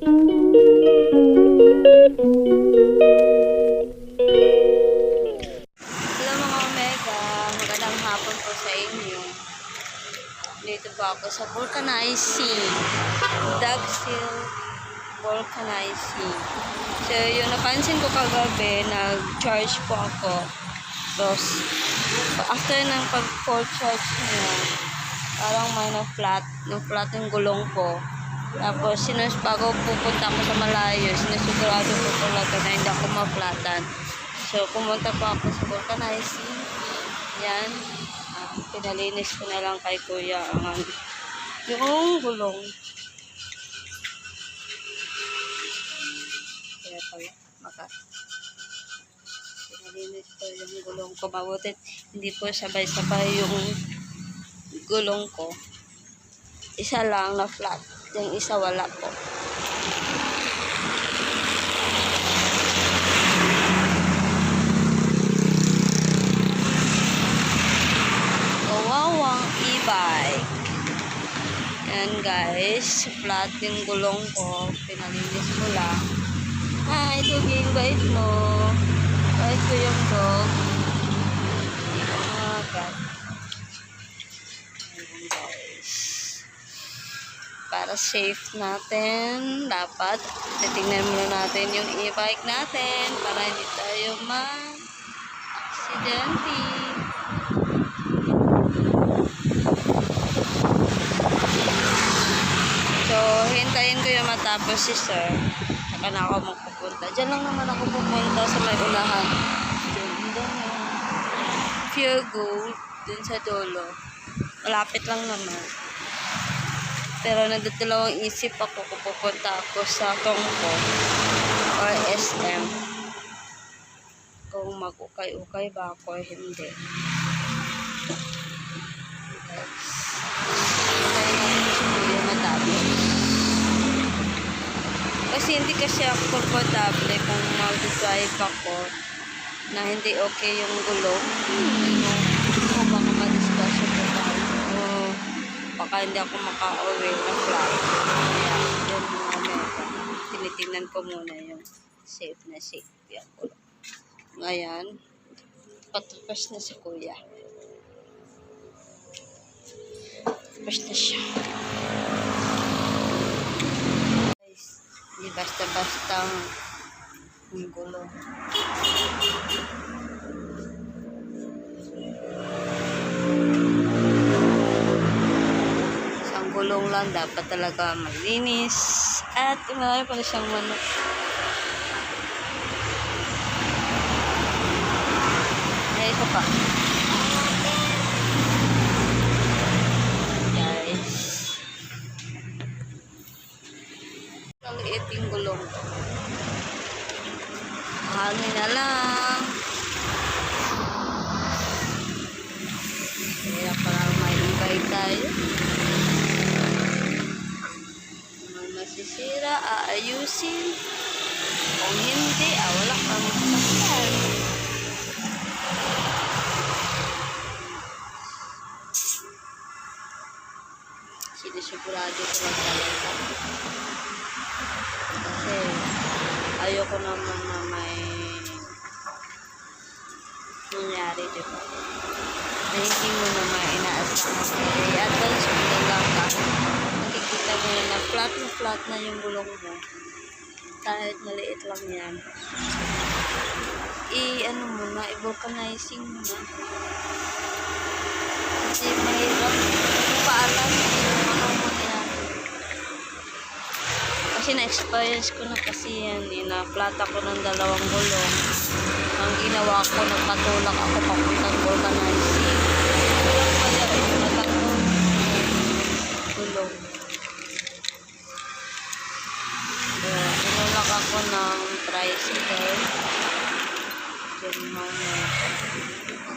Hello mga Omega, magandang hapon po sa inyo. Dito po ako sa vulcanizing, Dagsil vulcanizing. So yung napansin ko kagabi, nag-charge po ako. Tapos after ng pag-full charge niya, parang may na-flat yung gulong ko. Tapos bago pupunta ako sa malayo, sinusigurado ko talaga na hindi ako ma-flatan. So, pumunta po ako sa vulcanizing. Yan. Pinalinis ko na lang kay Kuya yung gulong. Kaya pala, pinalinis ko yung gulong ko. Mabutit, hindi po sabay-sabay yung gulong ko. Isa lang na flat. Yung isa wala po. Kawawang e-bike. Yan guys, flat yung gulong ko. Pinalinis ko lang. Hi, Duging, bait mo. Bait ko yung dog. Oh God. Ayan guys. Para safe natin, dapat titingnan muna natin yung e-bike natin para hindi tayo ma-aksidente. So, hintayin ko yung matapos si sir. Saka na ako magpupunta. Diyan lang naman ako pupunta sa may ulahan. Diyan yung Pure Gold. Dun sa dulo. Malapit lang naman. Pero nagdadalawang isip ako kung pupunta ako sa Tongko or SM. Kung mag-ukay-ukay ba ako o hindi. Kasi hindi kasi ako komportable kung mag-drive ako na hindi okay yung gulong. O baka ma-discussion ko tayo. Baka hindi ako maka-uwi na flat. Kaya yun mga mega. Tinitingnan ko muna yung safe na safe ako. Ngayon, patapos na si Kuya. Tapos na siya. Hindi basta-basta ang gulong. Isang gulong lang dapat talaga malinis. At marami pala siyang manok. Ay, ito pa. Maliit yung gulong ko. Hangin na lang. Kaya parang may e-bike tayo. Kung masisira, aayusin. Kung hindi, wala kang masakyan. Sinusigurado ko lang talaga. Kasi ayoko naman na may nangyari, diba? Na hindi mo naman inaasahan. I-advance mo na lang ka. Nakikita mo na flat na yung gulong mo. Kahit maliit lang yan. I-ano mo na, i-vulcanizing mo na. Kasi mahirap paalam ano mo yan. Kasi na-experience ko na kasi yan. Na-flat ako ng dalawang gulong. Ang ginawa ko, nagpatulak ako papuntang vulcanizing. Walang pala yung natangong gulong. Tinulak ako ng tricycle. Diyan mga.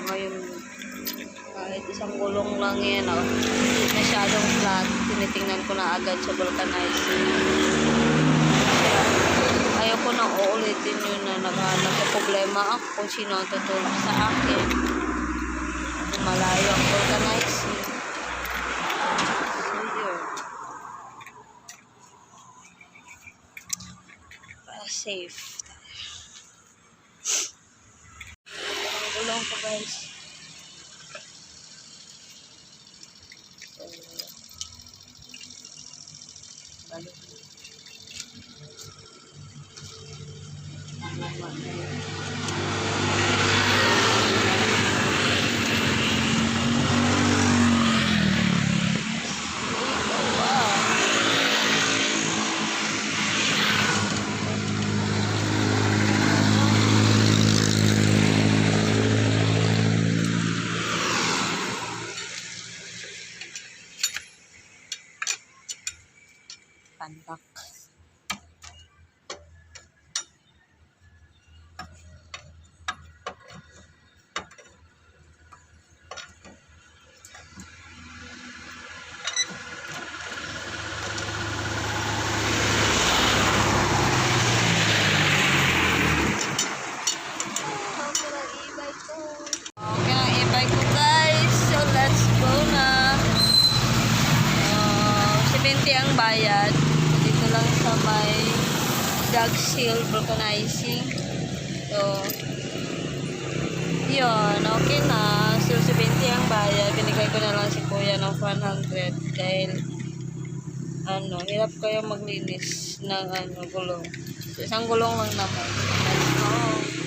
Ngayon, kahit isang gulong lang yan. Hindi masyadong flat. Tinitingnan ko na agad sa vulcanizing. Ayaw ko nang uulitin yun na nagka-problema ako kung sino ang tutulong sa akin. Kung malayo ang vulcanizing. So, yun. safe. Ang gulong ko guys. So, balik. Pandak. Okay ang e-bike ko guys. So let's go na. 70 ang bayad. Dito lang sa may Dog Seal vulcanizing. So, yun. Okay na. So 70 ang bayad. Binigay ko na lang si kuya ng 100. Dahil, hirap kayo maglinis ng gulong. So, isang gulong lang naman. Let's go.